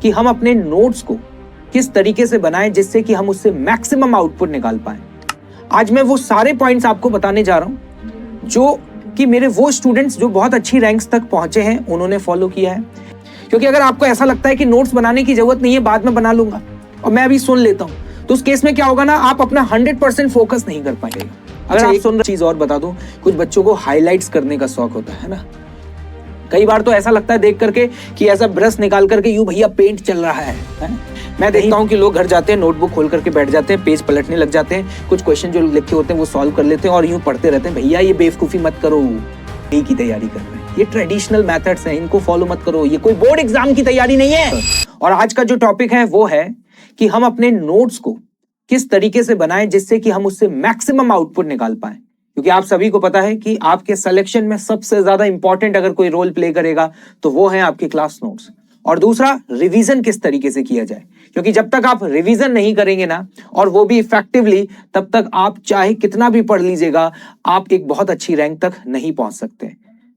कि हम अपने नोट्स को किस तरीके से बनाएं जिससे कि हम उससे मैक्सिमम आउटपुट निकाल पाएं। आज मैं वो सारे पॉइंट्स आपको बताने जा रहा हूं जो कि मेरे वो स्टूडेंट्स जो बहुत अच्छी रैंक्स तक पहुंचे हैं उन्होंने फॉलो किया है। क्योंकि अगर आपको ऐसा लगता है कि नोट्स बनाने की जरूरत नहीं है, बाद में बना लूंगा और मैं अभी सुन लेता हूं, तो उस केस में क्या होगा ना, आप अपना 100% फोकस नहीं कर पाएंगे। अगर आप सुन रहे, चीज और बता दूं, कुछ बच्चों को हाईलाइट्स करने का शौक होता है ना। कई बार तो ऐसा लगता है देख करके कि ऐसा ब्रश निकाल करके यूं भैया पेंट चल रहा है? मैं देखता हूं कि लोग घर जाते हैं, नोटबुक खोल करके बैठ जाते हैं, पेज पलटने लग जाते हैं, कुछ क्वेश्चन जो लिखे होते हैं वो सॉल्व कर लेते हैं और यूं पढ़ते रहते हैं। भैया ये बेवकूफी मत करो, यही की तैयारी कर रहे हैं, ये ट्रेडिशनल मेथड्स हैं, इनको फॉलो मत करो, ये कोई बोर्ड एग्जाम की तैयारी नहीं है। और आज का जो टॉपिक है वो है कि हम अपने नोट्स को किस तरीके से बनाएं जिससे कि हम उससे मैक्सिमम आउटपुट निकाल पाएं। क्योंकि आप सभी को पता है कि आपके सिलेक्शन में सबसे ज्यादा इंपॉर्टेंट अगर कोई रोल प्ले करेगा तो वो है आपके क्लास नोट्स। और दूसरा, रिवीजन किस तरीके से किया जाए, क्योंकि जब तक आप रिवीजन नहीं करेंगे ना, और वो भी इफेक्टिवली, तब तक आप चाहे कितना भी पढ़ लीजिएगा, आप एक बहुत अच्छी रैंक तक नहीं पहुंच सकते।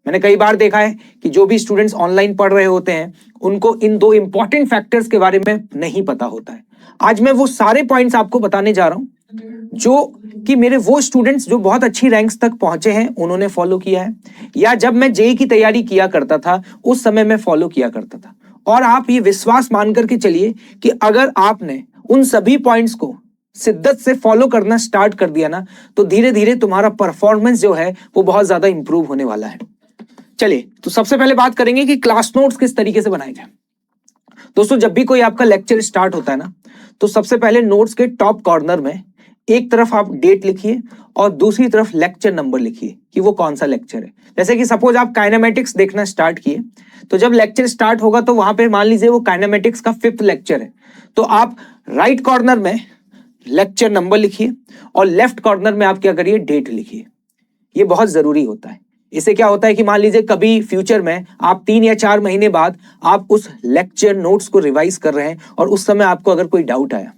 मैंने कई बार देखा है कि जो भी स्टूडेंट्स ऑनलाइन पढ़ रहे होते हैं उनको इन दो इंपॉर्टेंट फैक्टर्स के बारे में नहीं पता होता है। आज मैं वो सारे पॉइंट्स आपको बताने जा रहा हूं जो कि मेरे वो स्टूडेंट्स जो बहुत अच्छी रैंक्स तक पहुंचे हैं उन्होंने फॉलो किया है, या जब मैं जेईई की तैयारी किया करता था उस समय मैं फॉलो किया करता था। और आप ये विश्वास मान करके चलिए कि अगर आपने उन सभी पॉइंट्स को शिद्दत से फॉलो करना स्टार्ट कर दिया ना, तो धीरे धीरे तुम्हारा परफॉर्मेंस जो है वो बहुत ज्यादा इंप्रूव होने वाला है। चलिए, तो सबसे पहले बात करेंगे कि क्लास नोट्स किस तरीके से बनाए जाए। दोस्तों, जब भी कोई आपका लेक्चर स्टार्ट होता है ना, तो सबसे पहले नोट्स के टॉप कॉर्नर में एक तरफ आप डेट लिखिए और दूसरी तरफ लेक्चर नंबर लिखिए कि वो कौन सा लेक्चर है। जैसे कि सपोज आप काइनेमेटिक्स देखना स्टार्ट किए, तो जब लेक्चर स्टार्ट होगा तो वहां पे मान लीजिए वो काइनेमेटिक्स का 5th लेक्चर है, तो आप राइट कॉर्नर में लेक्चर नंबर लिखिए और लेफ्ट कॉर्नर में आप क्या करिए, डेट लिखिए। ये बहुत जरूरी होता है। इससे क्या होता है कि मान लीजिए कभी फ्यूचर में आप 3 या 4 महीने बाद आप उस लेक्चर नोट्स को रिवाइज कर रहे हैं और उस समय आपको अगर कोई डाउट आया,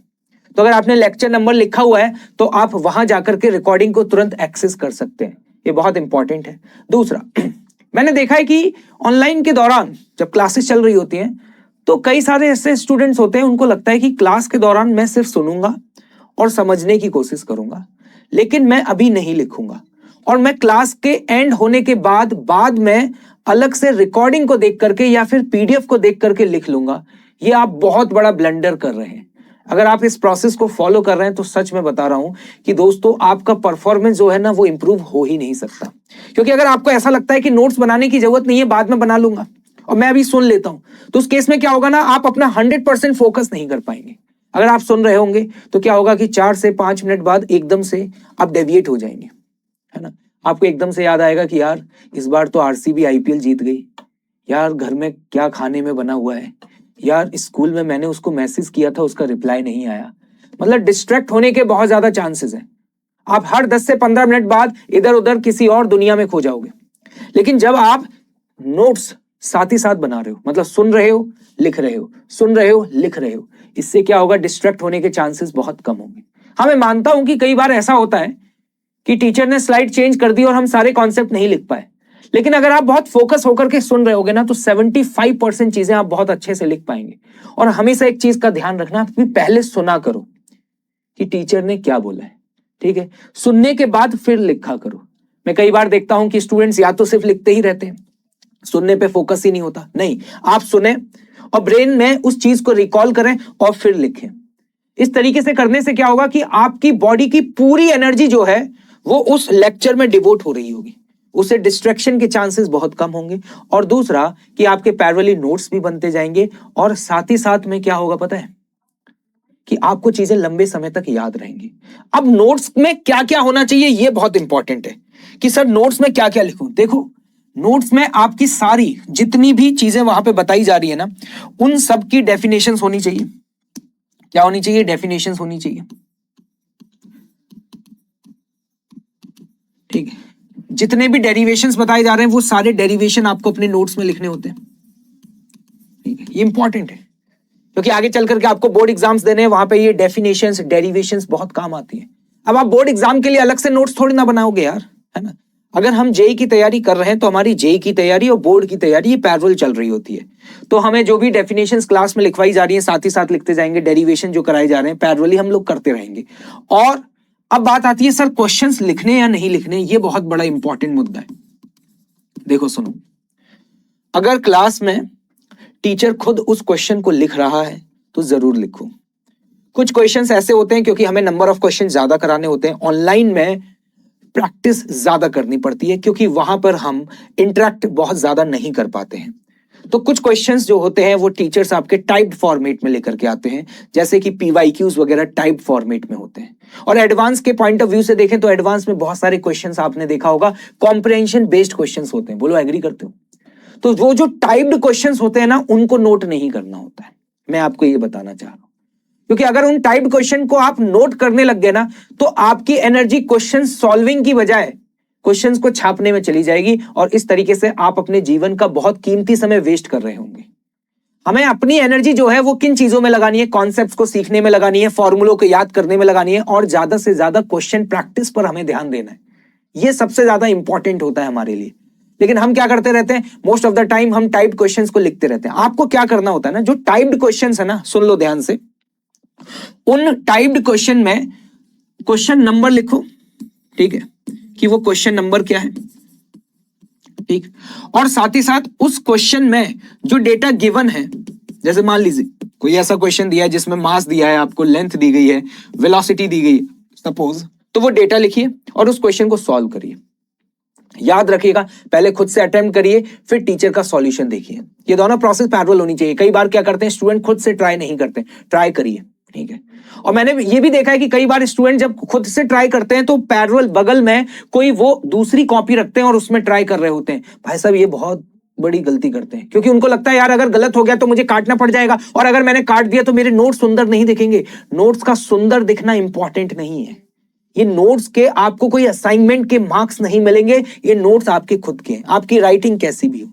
तो अगर आपने लेक्चर नंबर लिखा हुआ है तो आप वहां जाकर के रिकॉर्डिंग को तुरंत एक्सेस कर सकते हैं। ये बहुत इंपॉर्टेंट है। दूसरा, मैंने देखा है कि ऑनलाइन के दौरान जब क्लासेस चल रही होती हैं तो कई सारे ऐसे स्टूडेंट्स होते हैं, उनको लगता है कि क्लास के दौरान मैं सिर्फ सुनूंगा और समझने की कोशिश करूंगा, लेकिन मैं अभी नहीं लिखूंगा, और मैं क्लास के एंड होने के बाद में अलग से रिकॉर्डिंग को देख करके या फिर पीडीएफ को देख करके लिख लूंगा। ये आप बहुत बड़ा ब्लंडर कर रहे हैं। अगर आप इस प्रोसेस को फॉलो कर रहे हैं तो सच में बता रहा हूं कि दोस्तों, आपका परफॉर्मेंस जो है ना वो इंप्रूव हो ही नहीं सकता। क्योंकि अगर आपको ऐसा लगता है कि नोट्स बनाने की जरूरत नहीं है, बाद में बना लूंगा और मैं अभी सुन लेता हूं, तो उस केस में क्या होगा ना, आप अपना 100% फोकस नहीं कर पाएंगे। अगर आप सुन रहे होंगे तो क्या होगा कि 4 से 5 मिनट बाद एकदम से आप डेविएट हो जाएंगे, है ना। आपको एकदम से याद आएगा कि यार इस बार तो आरसीबी आईपीएल जीत गई, यार घर में क्या खाने में बना हुआ है, यार स्कूल में मैंने उसको मैसेज किया था उसका रिप्लाई नहीं आया। मतलब डिस्ट्रैक्ट होने के बहुत ज्यादा चांसेस हैं। आप हर 10 से 15 मिनट बाद इधर उधर किसी और दुनिया में खो जाओगे। लेकिन जब आप नोट्स साथ ही साथ बना रहे हो, मतलब सुन रहे हो लिख रहे हो, सुन रहे हो लिख रहे हो, इससे क्या होगा, डिस्ट्रैक्ट होने के चांसेस बहुत कम होंगे। हाँ, मैं मानता हूं कि कई बार ऐसा होता है कि टीचर ने स्लाइड चेंज कर दी और हम सारे कॉन्सेप्ट नहीं लिख पाए, लेकिन अगर आप बहुत फोकस होकर के सुन रहे होगे ना, तो 75% चीजें आप बहुत अच्छे से लिख पाएंगे। और हमेशा एक चीज का ध्यान रखना कि पहले सुना करो कि टीचर ने क्या बोला है, ठीक है। सुनने के बाद फिर लिखा करो। मैं कई बार देखता हूं कि स्टूडेंट्स या तो सिर्फ लिखते ही रहते हैं, सुनने पे फोकस ही नहीं होता। नहीं, आप सुने और ब्रेन में उस चीज को रिकॉल करें और फिर लिखें। इस तरीके से करने से क्या होगा कि आपकी बॉडी की पूरी एनर्जी जो है वो उस लेक्चर में डिवोट हो रही होगी, उससे डिस्ट्रैक्शन के चांसेस बहुत कम होंगे। और दूसरा कि आपके पैरेलली नोट्स भी बनते जाएंगे, और साथ ही साथ में क्या होगा पता है, कि आपको चीजें लंबे समय तक याद रहेंगी। अब नोट्स में क्या क्या होना चाहिए ये बहुत इंपॉर्टेंट है कि सर नोट्स में क्या क्या लिखूं। देखो, नोट्स में आपकी सारी जितनी भी चीजें वहां पे बताई जा रही है ना, उन सब की डेफिनेशंस होनी चाहिए। क्या होनी चाहिए? डेफिनेशंस होनी चाहिए, ठीक है। जितने भी डेरिवेशंस बताए जा रहे हैं वो सारे डेरिवेशन आपको अपने नोट्स में लिखने होते हैं, ठीक है। ये इंपॉर्टेंट है क्योंकि आगे चल करके आपको बोर्ड एग्जाम्स देने हैं, वहां पे ये डेफिनेशंस डेरिवेशंस बहुत काम आती है। अब आप बोर्ड एग्जाम के लिए अलग से नोट्स थोड़ी ना बनाओगे यार, है ना। अगर हम जेई की तैयारी कर रहे हैं तो हमारी जेई की तैयारी और बोर्ड की तैयारी ये पैरेलल चल रही होती है। तो हमें जो भी डेफिनेशंस क्लास में लिखवाई जा रही है साथ ही साथ लिखते जाएंगे, डेरिवेशन जो कराए जा रहे हैं पैरेलली हम लोग करते रहेंगे। और अब बात आती है सर क्वेश्चंस लिखने या नहीं लिखने, ये बहुत बड़ा इंपॉर्टेंट मुद्दा है। देखो सुनो, अगर क्लास में टीचर खुद उस क्वेश्चन को लिख रहा है तो जरूर लिखो। कुछ क्वेश्चंस ऐसे होते हैं क्योंकि हमें नंबर ऑफ क्वेश्चन ज्यादा कराने होते हैं, ऑनलाइन में प्रैक्टिस ज्यादा करनी पड़ती है क्योंकि वहां पर हम इंटरेक्ट बहुत ज्यादा नहीं कर पाते हैं। तो कुछ क्वेश्चंस जो होते हैं वो टीचर्स आपके टाइप्ड फॉर्मेट में लेकर के आते हैं, जैसे कि पीवाईक्यूज वगैरह टाइप्ड फॉर्मेट में होते हैं। और एडवांस के पॉइंट ऑफ व्यू से देखें तो एडवांस में बहुत सारे क्वेश्चंस आपने देखा होगा कॉम्प्रिहेंशन बेस्ड क्वेश्चंस होते हैं। बोलो एग्री करते हो? तो वो जो टाइप्ड क्वेश्चंस होते हैं ना उनको नोट नहीं करना होता है, मैं आपको ये बताना चाह रहा हूं। क्योंकि अगर उन टाइप्ड क्वेश्चन को आप नोट करने लग गए ना तो आपकी एनर्जी क्वेश्चन सॉल्विंग की बजाय क्वेश्चंस को छापने में चली जाएगी और इस तरीके से आप अपने जीवन का बहुत कीमती समय वेस्ट कर रहे होंगे। हमें अपनी एनर्जी जो है वो किन चीजों में लगानी है? कॉन्सेप्ट्स को सीखने में लगानी है, फॉर्मूलों को याद करने में लगानी है और ज्यादा से ज्यादा क्वेश्चन प्रैक्टिस पर हमें ध्यान देना है। ये सबसे ज्यादा इंपॉर्टेंट होता है हमारे लिए। लेकिन हम क्या करते रहते हैं, मोस्ट ऑफ द टाइम हम टाइप्ड क्वेश्चंस को लिखते रहते हैं। आपको क्या करना होता है ना, जो टाइप्ड क्वेश्चंस है ना, सुन लो ध्यान से, उन टाइप्ड क्वेश्चन में क्वेश्चन नंबर लिखो, ठीक है, कि वो क्वेश्चन नंबर क्या है, ठीक। और साथ ही साथ उस क्वेश्चन में जो डेटा गिवन है, जैसे मान लीजिए कोई ऐसा क्वेश्चन दिया है जिसमें मास दिया है, आपको लेंथ दी गई है, वेलोसिटी दी गई है सपोज, तो वो डेटा लिखिए और उस क्वेश्चन को सॉल्व करिए। याद रखिएगा, पहले खुद से अटेम्प्ट करिए फिर टीचर का सॉल्यूशन देखिए। ये दोनों प्रोसेस पैरेलल होनी चाहिए। कई बार क्या करते हैं स्टूडेंट खुद से ट्राई नहीं करते, ट्राई करिए, ठीक है। और मैंने ये भी देखा है कि कई बार स्टूडेंट जब खुद से ट्राई करते हैं तो पैरेलल बगल में कोई वो दूसरी कॉपी रखते हैं और उसमें ट्राई कर रहे होते हैं। भाई साहब ये बहुत बड़ी गलती करते हैं क्योंकि उनको लगता है यार अगर गलत हो गया तो मुझे काटना पड़ जाएगा और अगर मैंने काट दिया तो मेरे नोट्स सुंदर नहीं दिखेंगे। नोट्स का सुंदर दिखना इंपॉर्टेंट नहीं है। ये नोट्स के आपको कोई असाइनमेंट के मार्क्स नहीं मिलेंगे, ये नोट्स आपके खुद के हैं, आपकी राइटिंग कैसी भी हो।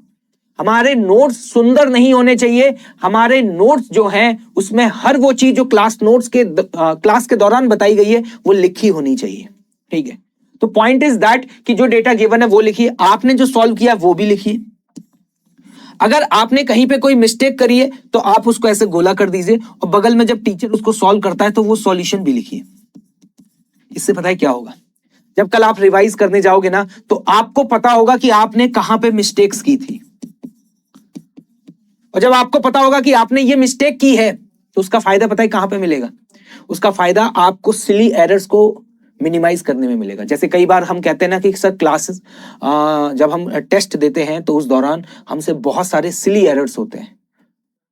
हमारे नोट्स सुंदर नहीं होने चाहिए। हमारे नोट्स जो हैं उसमें हर वो चीज जो क्लास के दौरान बताई गई है वो लिखी होनी चाहिए, ठीक है। तो पॉइंट इज दैट कि जो डेटा गिवन है वो लिखिए, आपने जो सॉल्व किया वो भी लिखिए। अगर आपने कहीं पे कोई मिस्टेक करी है तो आप उसको ऐसे गोला कर दीजिए और बगल में जब टीचर उसको सॉल्व करता है तो वो सॉल्यूशन भी लिखिए। इससे पता है क्या होगा, जब कल आप रिवाइज करने जाओगे ना तो आपको पता होगा कि आपने कहां पे मिस्टेक्स की थी। और जब आपको पता होगा कि आपने ये मिस्टेक की है तो उसका फायदा पता है कहां पे मिलेगा? उसका फायदा आपको सिली एरर्स को मिनिमाइज करने में मिलेगा। जैसे कई बार हम कहते हैं ना कि सर क्लासेस जब हम टेस्ट देते हैं तो उस दौरान हमसे बहुत सारे सिली एरर्स होते हैं।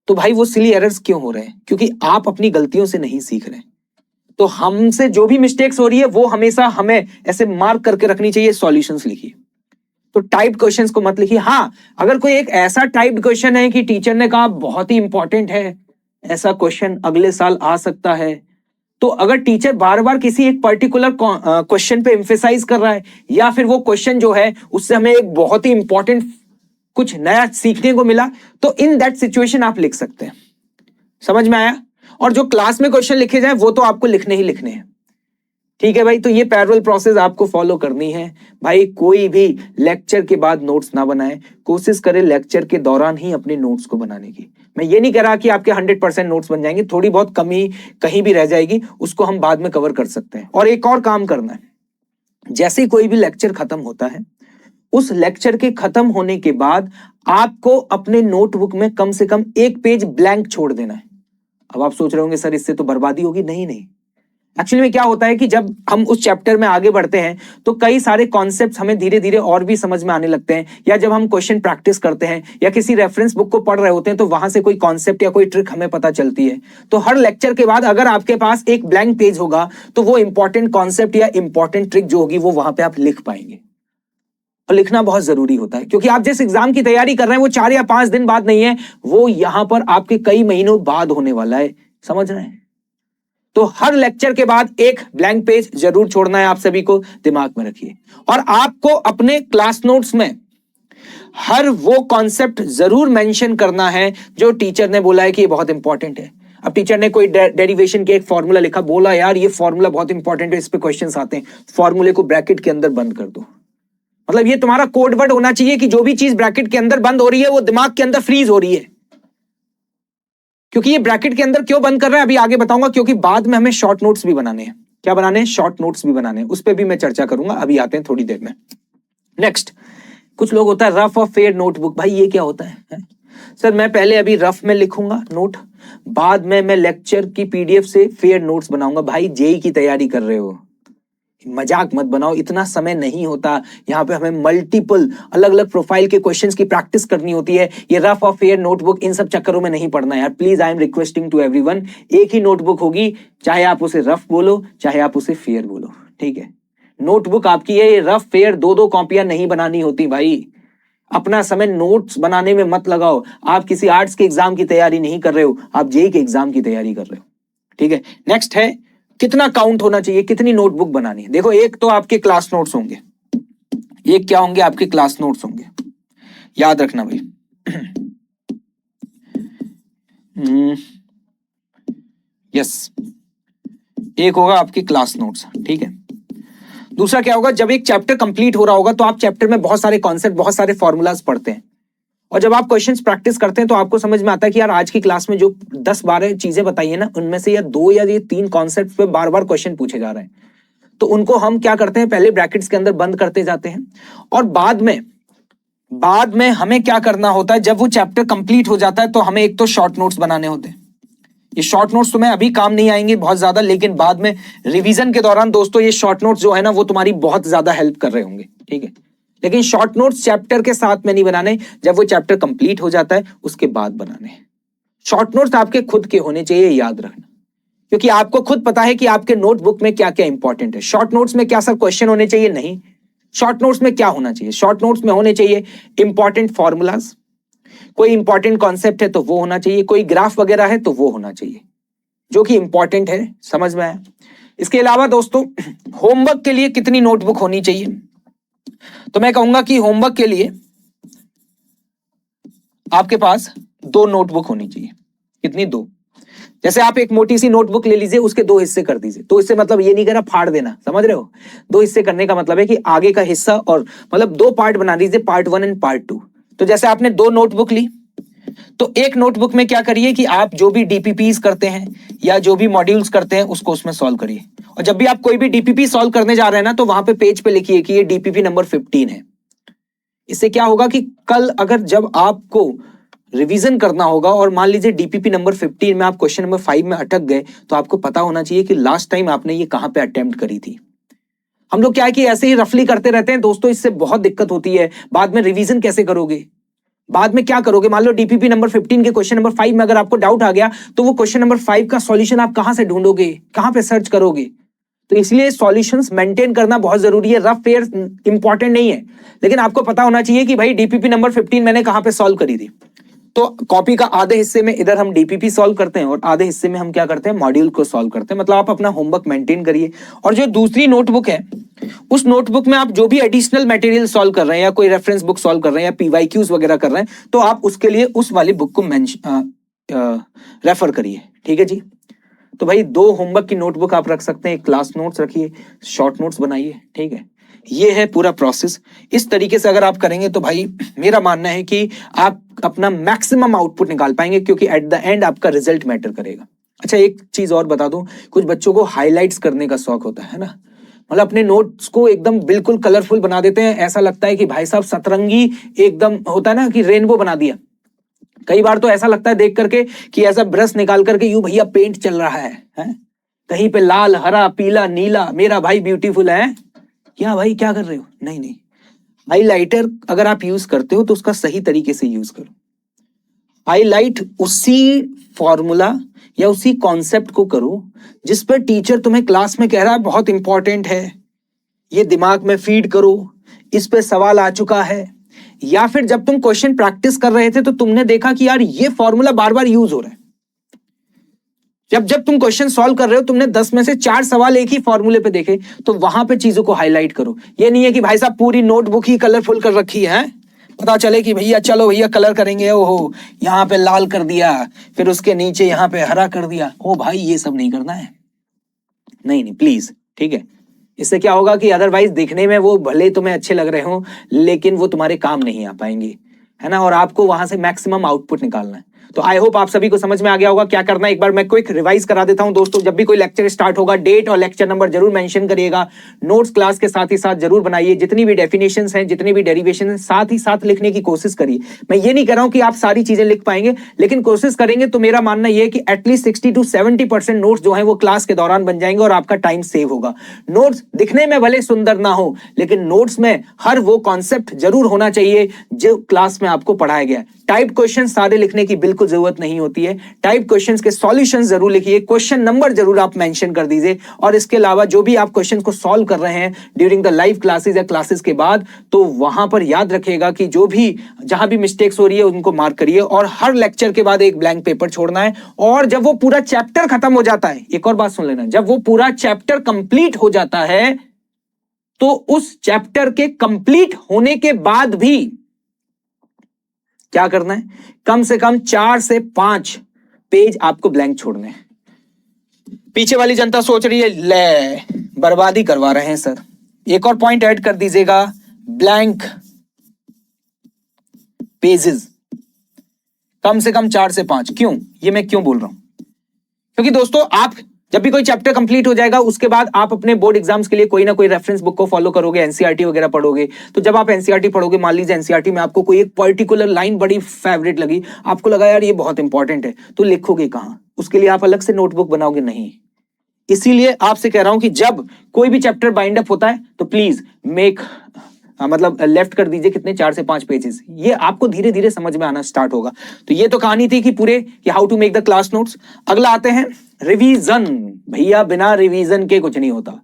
तो भाई वो सिली एरर्स क्यों हो रहे हैं? क्योंकि आप अपनी गलतियों से नहीं सीख रहे। तो हमसे जो भी मिस्टेक्स हो रही है वो हमेशा हमें ऐसे मार्क करके रखनी चाहिए, सॉल्यूशंस लिखिए। तो टाइप्ड क्वेश्चंस को मत लिखिए। हाँ, अगर कोई एक ऐसा टाइप्ड क्वेश्चन है कि टीचर ने कहा बहुत ही इंपॉर्टेंट है, ऐसा क्वेश्चन अगले साल आ सकता है, तो अगर टीचर बार बार किसी एक पर्टिकुलर क्वेश्चन पे एम्फेसाइज कर रहा है या फिर वो क्वेश्चन जो है उससे हमें एक बहुत ही इंपॉर्टेंट कुछ नया सीखने को मिला, तो इन दैट सिचुएशन आप लिख सकते हैं। समझ में आया? और जो क्लास में क्वेश्चन लिखे जाए वो तो आपको लिखने ही लिखने हैं, ठीक है भाई। तो ये पैरेलल प्रोसेस आपको फॉलो करनी है भाई। कोई भी लेक्चर के बाद नोट्स ना बनाए, कोशिश करें लेक्चर के दौरान ही अपने नोट्स को बनाने की। मैं ये नहीं कह रहा कि आपके 100% नोट्स बन जाएंगे, थोड़ी बहुत कमी कहीं भी रह जाएगी, उसको हम बाद में कवर कर सकते हैं। और एक और काम करना है, जैसे ही कोई भी लेक्चर खत्म होता है उस लेक्चर के खत्म होने के बाद आपको अपने नोटबुक में कम से कम एक पेज ब्लैंक छोड़ देना है। अब आप सोच रहे होंगे सर इससे तो बर्बादी होगी। नहीं नहीं, एक्चुअली में क्या होता है कि जब हम उस चैप्टर में आगे बढ़ते हैं तो कई सारे कॉन्सेप्ट्स हमें धीरे धीरे और भी समझ में आने लगते हैं, या जब हम क्वेश्चन प्रैक्टिस करते हैं या किसी रेफरेंस बुक को पढ़ रहे होते हैं तो वहां से कोई कॉन्सेप्ट या कोई ट्रिक हमें पता चलती है। तो हर लेक्चर के बाद अगर आपके पास एक ब्लैंक पेज होगा तो वो इंपॉर्टेंट कॉन्सेप्ट या इंपॉर्टेंट ट्रिक जो होगी वो वहां पे आप लिख पाएंगे। और लिखना बहुत जरूरी होता है क्योंकि आप जिस एग्जाम की तैयारी कर रहे हैं वो 4 या 5 दिन बाद नहीं है, वो यहां पर आपके कई महीनों बाद होने वाला है। समझ रहे हैं? तो हर लेक्चर के बाद एक ब्लैंक पेज जरूर छोड़ना है, आप सभी को दिमाग में रखिए। और आपको अपने क्लास नोट्स में हर वो कॉन्सेप्ट जरूर मेंशन करना है जो टीचर ने बोला है कि ये बहुत इंपॉर्टेंट है। अब टीचर ने कोई डेरिवेशन के एक फॉर्मूला लिखा, बोला यार ये फॉर्मूला बहुत इंपॉर्टेंट है, इस पे क्वेश्चंस आते हैं, फॉर्मूले को ब्रैकेट के अंदर बंद कर दो। मतलब ये तुम्हारा कोड वर्ड होना चाहिए कि जो भी चीज ब्रैकेट के अंदर बंद हो रही है वो दिमाग के अंदर फ्रीज हो रही है। क्योंकि ये ब्रैकेट के अंदर क्यों बंद कर रहा है अभी आगे बताऊंगा, क्योंकि बाद में हमें शॉर्ट नोट्स भी बनाने हैं। क्या बनाने हैं? शॉर्ट नोट्स भी बनाने हैं, उस पर भी मैं चर्चा करूंगा। अभी आते हैं थोड़ी देर में। नेक्स्ट, कुछ लोग होता है रफ और फेयर नोटबुक। भाई ये क्या होता है? सर मैं पहले अभी रफ में लिखूंगा नोट, बाद में मैं लेक्चर की पीडीएफ से फेयर नोट्स बनाऊंगा। भाई जेई की तैयारी कर रहे हो, मजाक मत बनाओ, इतना समय नहीं होता। यहाँ पे हमें मल्टीपल अलग अलग प्रोफाइल के क्वेश्चंस की प्रैक्टिस करनी होती है। ये रफ और फेयर नोटबुक इन सब चक्करों में नहीं पढ़ना यार, please. I am requesting to everyone, एक ही नोटबुक होगी, चाहे आप उसे रफ बोलो चाहे आप उसे फेयर बोलो, ठीक है? नोटबुक आपकी है, ये रफ फेयर दो दो कॉपियां नहीं बनानी होती भाई। अपना समय नोट्स बनाने में मत लगाओ। आप किसी आर्ट्स के एग्जाम की तैयारी नहीं कर रहे हो, आप जेई के एग्जाम की तैयारी कर रहे हो, ठीक है? नेक्स्ट है कितना काउंट होना चाहिए, कितनी नोटबुक बनानी है। देखो एक तो आपके क्लास नोट्स होंगे, एक क्या होंगे? आपके क्लास नोट्स होंगे, याद रखना भाई। यस, एक होगा आपके क्लास नोट्स, ठीक है? दूसरा क्या होगा? जब एक चैप्टर कंप्लीट हो रहा होगा तो आप चैप्टर में बहुत सारे कॉन्सेप्ट, बहुत सारे फॉर्मूलाज पढ़ते हैं, और जब आप क्वेश्चंस प्रैक्टिस करते हैं तो आपको समझ में आता है कि यार आज की क्लास में जो 10-12 चीजें बताई है ना, उनमें से या 2 या ये 3 कॉन्सेप्ट पे बार बार क्वेश्चन पूछे जा रहे हैं। तो उनको हम क्या करते हैं? पहले ब्रैकेट्स के अंदर बंद करते जाते हैं, और बाद में हमें क्या करना होता है? जब वो चैप्टर कंप्लीट हो जाता है तो हमें एक तो शॉर्ट नोट्स बनाने होते हैं। ये शॉर्ट नोट्स तुम्हें अभी काम नहीं आएंगे बहुत ज्यादा, लेकिन बाद में रिवीजन के दौरान दोस्तों ये शॉर्ट नोट्स जो है ना वो तुम्हारी बहुत ज्यादा हेल्प कर रहे होंगे, ठीक है? लेकिन शॉर्ट नोट्स चैप्टर के साथ में नहीं बनाने, जब वो चैप्टर कंप्लीट हो जाता है उसके बाद बनाने। शॉर्ट नोट्स आपके खुद के होने चाहिए, याद रखना, क्योंकि आपको खुद पता है कि आपके नोटबुक में क्या क्या इंपॉर्टेंट है। शॉर्ट नोट्स में क्या सब क्वेश्चन होने चाहिए? नहीं। शॉर्ट नोट्स में क्या होना चाहिए? शॉर्ट नोट्स में होने चाहिए इंपॉर्टेंट फॉर्मूलाज, कोई इंपॉर्टेंट कॉन्सेप्ट है तो वो होना चाहिए, कोई ग्राफ वगैरह है तो वो होना चाहिए जो कि इंपॉर्टेंट है। समझ में आया? इसके अलावा दोस्तों होमवर्क के लिए कितनी नोटबुक होनी चाहिए? तो मैं कहूंगा कि होमवर्क के लिए आपके पास 2 नोटबुक होनी चाहिए। कितनी? 2। जैसे आप एक मोटी सी नोटबुक ले लीजिए, उसके 2 हिस्से कर दीजिए। तो इससे मतलब ये नहीं कह रहा फाड़ देना, समझ रहे हो? 2 हिस्से करने का मतलब है कि आगे का हिस्सा, और मतलब 2 पार्ट बना दीजिए, पार्ट 1 एंड पार्ट 2। तो जैसे आपने 2 नोटबुक ली, तो एक नोटबुक में क्या करिए कि आप जो भी डीपीपीस करते हैं या जो भी मॉड्यूल्स करते हैं उसको उसमें सॉल्व करिए। और जब भी आप कोई भी डीपीपी सॉल्व करने जा रहे हैं ना, तो वहां पे पेज पे लिखिए कि ये डीपीपी नंबर 15 है। इससे क्या होगा कि कल अगर जब आपको रिवीजन करना होगा और मान लीजिए डीपीपी नंबर 15 में आप क्वेश्चन नंबर 5 में अटक गए, तो आपको पता होना चाहिए कि लास्ट टाइम आपने ये कहां पे अटेम्प्ट करी थी। हम लोग क्या है कि ऐसे ही रफली करते रहते हैं दोस्तों, इससे बहुत दिक्कत होती है। बाद में रिवीजन कैसे करोगे? बाद में क्या करोगे? मान लो डीपीपी नंबर 15 के क्वेश्चन नंबर 5 में अगर आपको डाउट आ गया, तो वो क्वेश्चन नंबर 5 का सॉल्यूशन आप कहां से ढूंढोगे, कहां पे सर्च करोगे? तो इसलिए सॉल्यूशंस मेंटेन करना बहुत जरूरी है। रफ फेयर इंपॉर्टेंट नहीं है, लेकिन आपको पता होना चाहिए कि भाई डीपीपी नंबर 15 मैंने कहां पे सॉल्व करी थी। तो कॉपी का आधे हिस्से में इधर हम डीपीपी सॉल्व करते हैं और आधे हिस्से में हम क्या करते हैं? मॉड्यूल को सॉल्व करते हैं। मतलब आप अपना होमवर्क मेंटेन करिए। और जो दूसरी नोटबुक है, उस नोटबुक में आप जो भी एडिशनल मटेरियल सॉल्व कर रहे हैं या कोई रेफरेंस बुक सॉल्व कर रहे हैं या पीवाईक्यूज वगैरह कर रहे हैं, तो आप उसके लिए उस वाली बुक को रेफर करिए, ठीक है जी? तो भाई 2 होमवर्क की नोटबुक आप रख सकते हैं, एक क्लास नोट्स रखिए, शॉर्ट नोट्स बनाइए, ठीक है? ये है पूरा प्रोसेस। इस तरीके से अगर आप करेंगे तो भाई मेरा मानना है कि आप अपना मैक्सिमम आउटपुट निकाल पाएंगे, क्योंकि एट द एंड आपका रिजल्ट मैटर करेगा। अच्छा एक चीज और बता दूं, कुछ बच्चों को हाईलाइट्स करने का शौक होता है ना, मतलब अपने नोट्स को एकदम बिल्कुल कलरफुल बना देते हैं। ऐसा लगता है कि भाई साहब सतरंगी एकदम होता है ना कि रेनबो बना दिया। कई बार तो ऐसा लगता है देख करके कि ऐसा ब्रश निकाल करके यूं भैया पेंट चल रहा है? कहीं पे लाल, हरा, पीला, नीला, मेरा भाई ब्यूटीफुल है। क्या भाई क्या कर रहे हो? नहीं नहीं, हाईलाइटर अगर आप यूज करते हो तो उसका सही तरीके से यूज करो। हाईलाइट उसी फॉर्मूला या उसी कॉन्सेप्ट को करो जिस पर टीचर तुम्हें क्लास में कह रहा है बहुत इंपॉर्टेंट है, ये दिमाग में फीड करो, इस पे सवाल आ चुका है। या फिर जब तुम क्वेश्चन प्रैक्टिस कर रहे थे तो तुमने देखा कि यार ये फॉर्मूला बार बार यूज हो रहा है। जब तुम क्वेश्चन सॉल्व कर रहे हो, तुमने 10 में से 4 सवाल एक ही फॉर्मूले पे देखे, तो वहां पे चीजों को हाईलाइट करो। ये नहीं है कि भाई साहब पूरी नोटबुक ही कलरफुल कर रखी है, पता चले कि भैया चलो भैया कलर करेंगे, ओहो यहाँ पे लाल कर दिया, फिर उसके नीचे यहाँ पे हरा कर दिया। ओ भाई ये सब नहीं करना है, नहीं नहीं प्लीज, ठीक है? इससे क्या होगा कि अदरवाइज दिखने में वो भले तुम्हें अच्छे लग रहे हो लेकिन वो तुम्हारे काम नहीं आ पाएंगे, है ना। और आपको वहां से मैक्सिमम आउटपुट निकालना है। तो आई होप आप सभी को समझ में आ गया होगा क्या करना है। एक बार मैं क्विक रिवाइज करा देता हूं दोस्तों। जब भी कोई लेक्चर स्टार्ट होगा डेट और लेक्चर नंबर जरूर मेंशन करिएगा। नोट्स क्लास के साथ ही साथ जरूर बनाइए। जितनी भी डेफिनेशंस हैं, जितनी भी डेरिवेशन है, साथ ही साथ लिखने की कोशिश करिए। मैं ये नहीं कह रहा हूं कि आप सारी चीजें लिख पाएंगे, लेकिन कोशिश करेंगे तो मेरा मानना यह है कि एटलीस्ट 60 to 70% नोट्स जो है वो क्लास के दौरान बन जाएंगे और आपका टाइम सेव होगा। नोट्स दिखने में भले सुंदर ना हो, लेकिन नोट्स में हर वो कॉन्सेप्ट जरूर होना चाहिए जो क्लास में आपको पढ़ाया गया है। टाइप क्वेश्चन सारे लिखने की बिल्कुल जरूरत नहीं होती है। टाइप क्वेश्चंस के सॉल्यूशंस जरूर लिखिए, क्वेश्चन नंबर जरूर आप मेंशन कर दीजिए। और इसके अलावा जो भी आप क्वेश्चन को सॉल्व कर रहे हैं ड्यूरिंग द लाइव क्लासेस या क्लासेस के बाद, तो वहां पर याद रखिएगा कि जो भी जहां भी मिस्टेक्स हो रही है उनको मार्क करिए। और हर लेक्चर के बाद एक ब्लैंक पेपर छोड़ना है। और जब वो पूरा चैप्टर खत्म हो जाता है, एक और बात सुन लेना, जब वो पूरा चैप्टर कंप्लीट हो जाता है तो उस चैप्टर के कंप्लीट होने के बाद भी क्या करना है, कम से कम 4 से 5 पेज आपको ब्लैंक छोड़ने हैं। पीछे वाली जनता सोच रही है ले बर्बादी करवा रहे हैं सर। एक और पॉइंट ऐड कर दीजिएगा, ब्लैंक पेजेस कम से कम 4 से 5। क्यों, ये मैं क्यों बोल रहा हूं, क्योंकि दोस्तों आप जब भी कोई चैप्टर कंप्लीट हो जाएगा उसके बाद आप अपने बोर्ड एग्जाम्स के लिए कोई ना कोई रेफरेंस बुक को फॉलो करोगे, एनसीईआरटी वगैरह पढ़ोगे। तो जब आप एनसीईआरटी पढ़ोगे, मान लीजिए एनसीईआरटी में आपको कोई एक पर्टिकुलर लाइन बड़ी फेवरेट लगी, आपको लगा यार ये बहुत इंपॉर्टेंट है, तो लिखोगे कहां, उसके लिए आप अलग से नोटबुक बनाओगे नहीं। इसीलिए आपसे कह रहा हूं कि जब कोई भी चैप्टर बाइंड अप होता है तो प्लीज मेक मतलब लेफ्ट कर दीजिए कितने, 4 से 5 पेजेस। ये आपको धीरे धीरे समझ में आना स्टार्ट होगा। तो ये तो कहानी थी कि पूरे कि how to make the class notes. अगला आते हैं रिवीजन। भैया बिना रिवीजन के कुछ नहीं होता।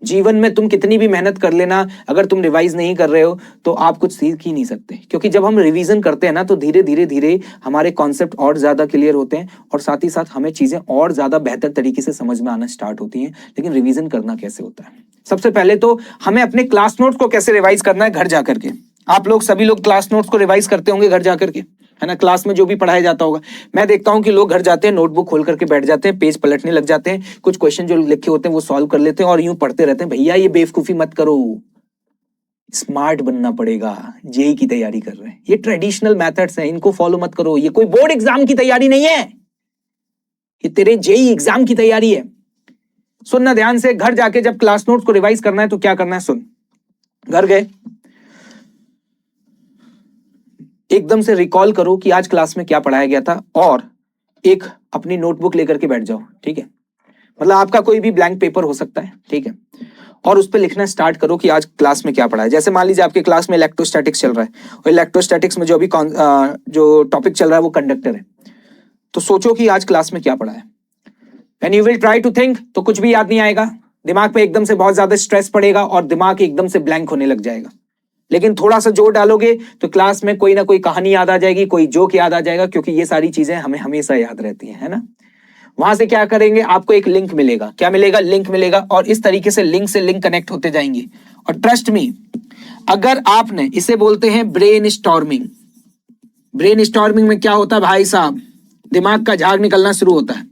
जीवन में तुम कितनी भी मेहनत कर लेना, अगर तुम रिवाइज नहीं कर रहे हो तो आप कुछ सीख ही नहीं सकते। क्योंकि जब हम रिवीजन करते हैं ना तो धीरे धीरे धीरे हमारे कॉन्सेप्ट और ज्यादा क्लियर होते हैं और साथ ही साथ हमें चीजें और ज्यादा बेहतर तरीके से समझ में आना स्टार्ट होती हैं। लेकिन रिवीजन करना कैसे होता है, सबसे पहले तो हमें अपने क्लास नोट्स को कैसे रिवाइज करना है घर जाकर के। आप लोग सभी लोग क्लास नोट्स को रिवाइज करते होंगे घर जाकर के, है ना। क्लास में जो भी पढ़ाया जाता होगा, मैं देखता हूं कि लोग घर जाते हैं, नोटबुक खोल करके बैठ जाते हैं, पेज पलटने लग जाते हैं, कुछ क्वेश्चन जो लिखे होते हैं वो सॉल्व कर लेते हैं और यूं पढ़ते रहते हैं। भैया ये बेवकूफी मत करो, स्मार्ट बनना पड़ेगा। जेई की तैयारी कर रहे हैं, ये ट्रेडिशनल मेथड्स हैं, इनको फॉलो मत करो। ये कोई बोर्ड एग्जाम की तैयारी नहीं है, ये तेरे जेई एग्जाम की तैयारी है। सुनना ध्यान से, घर जाके जब क्लास नोट्स को रिवाइज करना है तो क्या करना है, सुन। घर गए, एकदम से रिकॉल करो कि आज क्लास में क्या पढ़ाया गया था और एक अपनी नोटबुक लेकर के बैठ जाओ, ठीक है। मतलब आपका कोई भी ब्लैंक पेपर हो सकता है, ठीक है। और उस पर लिखना स्टार्ट करो कि आज क्लास में क्या पढ़ा है। जैसे मान लीजिए आपके क्लास में इलेक्ट्रोस्टैटिक्स चल रहा है और इलेक्ट्रोस्टैटिक्स में जो अभी जो टॉपिक चल रहा है वो कंडक्टर है, तो सोचो कि आज क्लास में क्या पढ़ा है। And you will try to think, तो कुछ भी याद नहीं आएगा, दिमाग पे एकदम से बहुत ज्यादा स्ट्रेस पड़ेगा और दिमाग एकदम से ब्लैंक होने लग जाएगा। लेकिन थोड़ा सा जोर डालोगे तो क्लास में कोई ना कोई कहानी याद आ जाएगी, कोई जोक याद आ जाएगा, क्योंकि ये सारी चीजें हमें हमेशा याद रहती हैं, है ना। वहां से क्या करेंगे, आपको एक लिंक मिलेगा। क्या मिलेगा, लिंक मिलेगा। और इस तरीके से लिंक कनेक्ट होते जाएंगे। और ट्रस्ट मी, अगर आपने, इसे बोलते हैं ब्रेन स्टॉर्मिंग। ब्रेन स्टॉर्मिंग में क्या होता है भाई साहब, दिमाग का झाग निकलना शुरू होता है।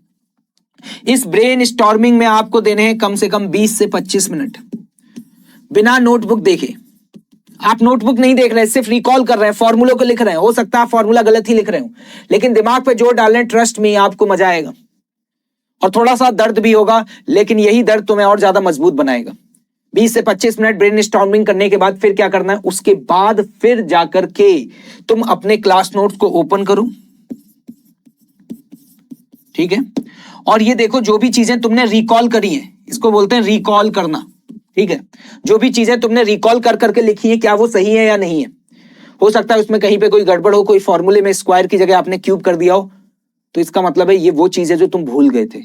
इस ब्रेन स्टॉर्मिंग में आपको देने हैं कम से कम 20 से 25 मिनट बिना नोटबुक देखे। आप नोटबुक नहीं देख रहे, सिर्फ रिकॉल कर रहे हैं, फॉर्मूलों को लिख रहे हैं। हो सकता है फॉर्मूला गलत ही लिख रहे हो, लेकिन दिमाग पे जोर डाल रहे हैं। ट्रस्ट मी, आपको मजा आएगा और थोड़ा सा दर्द भी होगा, लेकिन यही दर्द तुम्हें और ज्यादा मजबूत बनाएगा। 20 से 25 मिनट ब्रेन स्टॉर्मिंग करने के बाद फिर क्या करना है, उसके बाद फिर जाकर के तुम अपने क्लास नोट्स को ओपन करो, ठीक है। और ये देखो, जो भी चीजें तुमने रिकॉल करी हैं, इसको बोलते हैं रिकॉल करना, ठीक है। जो भी चीजें तुमने रिकॉल कर करके लिखी है, क्या वो सही है या नहीं है। हो सकता है उसमें कहीं पे कोई गड़बड़ हो, कोई फॉर्मूले में स्क्वायर की जगह आपने क्यूब कर दिया हो, तो इसका मतलब है ये वो चीजें जो तुम भूल गए थे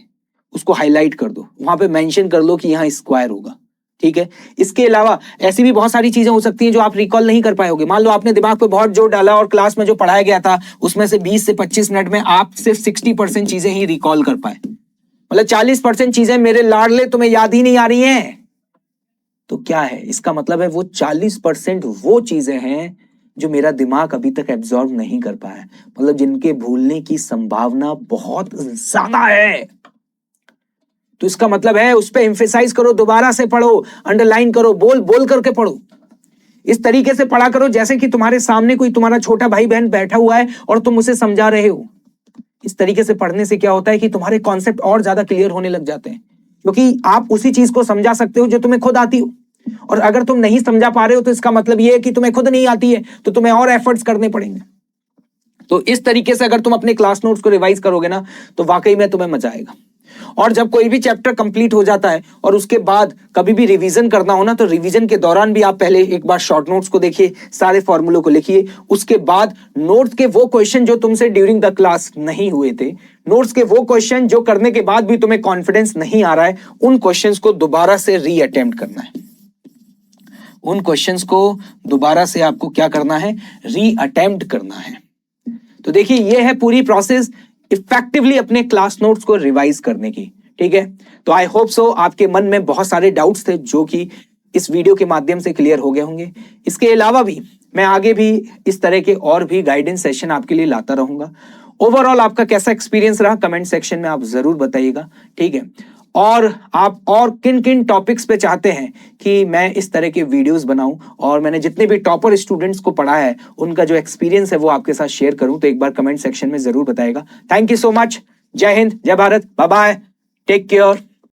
उसको हाईलाइट कर दो, वहां पे मेंशन कर लो कि यहाँ स्क्वायर होगा, ठीक है। इसके अलावा ऐसी भी बहुत सारी चीजें हो सकती हैं जो आप रिकॉल नहीं कर पाओगे। मान लो आपने दिमाग पे बहुत जोर डाला और क्लास में जो पढ़ाया गया था उसमें से 20 से 25 मिनट में आप सिर्फ 60% चीजें ही रिकॉल कर पाए, मतलब 40% चीजें मेरे लाडले तुम्हें याद ही नहीं आ रही हैं। तो क्या है, इसका मतलब है वो 40% वो चीजें हैं जो मेरा दिमाग अभी तक एब्जॉर्ब नहीं कर पाया, मतलब जिनके भूलने की संभावना बहुत ज्यादा है। तो इसका मतलब है उस पर एम्फेसाइज करो, दोबारा से पढ़ो, अंडरलाइन करो, बोल बोल करके पढ़ो। इस तरीके से पढ़ा करो जैसे कि तुम्हारे सामने कोई तुम्हारा छोटा भाई बहन बैठा हुआ है और तुम उसे समझा रहे हो। इस तरीके से पढ़ने से क्या होता है कि तुम्हारे कॉन्सेप्ट और ज्यादा क्लियर होने लग जाते हैं, क्योंकि आप उसी चीज को समझा सकते हो जो तुम्हें खुद आती हो। और अगर तुम नहीं समझा पा रहे हो तो इसका मतलब यह है कि तुम्हें खुद नहीं आती है, तो तुम्हें और एफर्ट्स करने पड़ेंगे। तो इस तरीके से अगर तुम अपने क्लास नोट्स को रिवाइज करोगे ना, तो वाकई में तुम्हें मजा आएगा। और जब कोई भी चैप्टर कंप्लीट हो जाता है और उसके बाद कभी भी रिवीजन करना हो ना, तो रिवीजन के दौरान भी आप पहले एक बार शॉर्ट नोट्स को देखिए, सारे फॉर्मूलों को लिखिए, उसके बाद नोट्स के वो क्वेश्चन जो तुमसे ड्यूरिंग द क्लास नहीं हुए थे, नोट्स के वो क्वेश्चन जो करने के बाद भी तुम्हें कॉन्फिडेंस नहीं आ रहा है, उन क्वेश्चंस को दोबारा से रीअटेम्प्ट करना है। उन क्वेश्चंस को दोबारा से आपको क्या करना है, रीअटेम्प्ट करना है। तो देखिए ये है पूरी प्रोसेस इफेक्टिवली अपने क्लास नोट्स को रिवाइज करने की। ठीक है, तो आई होप सो आपके मन में बहुत सारे डाउट्स थे जो कि इस वीडियो के माध्यम से क्लियर हो गए होंगे। इसके अलावा भी मैं आगे भी इस तरह के और भी गाइडेंस सेशन आपके लिए लाता रहूंगा। ओवरऑल आपका कैसा एक्सपीरियंस रहा कमेंट सेक्शन में आप जरूर बताइएगा। ठीक है, और आप और किन किन टॉपिक्स पे चाहते हैं कि मैं इस तरह के वीडियोस बनाऊं, और मैंने जितने भी टॉपर स्टूडेंट्स को पढ़ाया है उनका जो एक्सपीरियंस है वो आपके साथ शेयर करूं, तो एक बार कमेंट सेक्शन में जरूर बताइएगा। Thank you so much. जय हिंद, जय Bharat, bye bye, take care.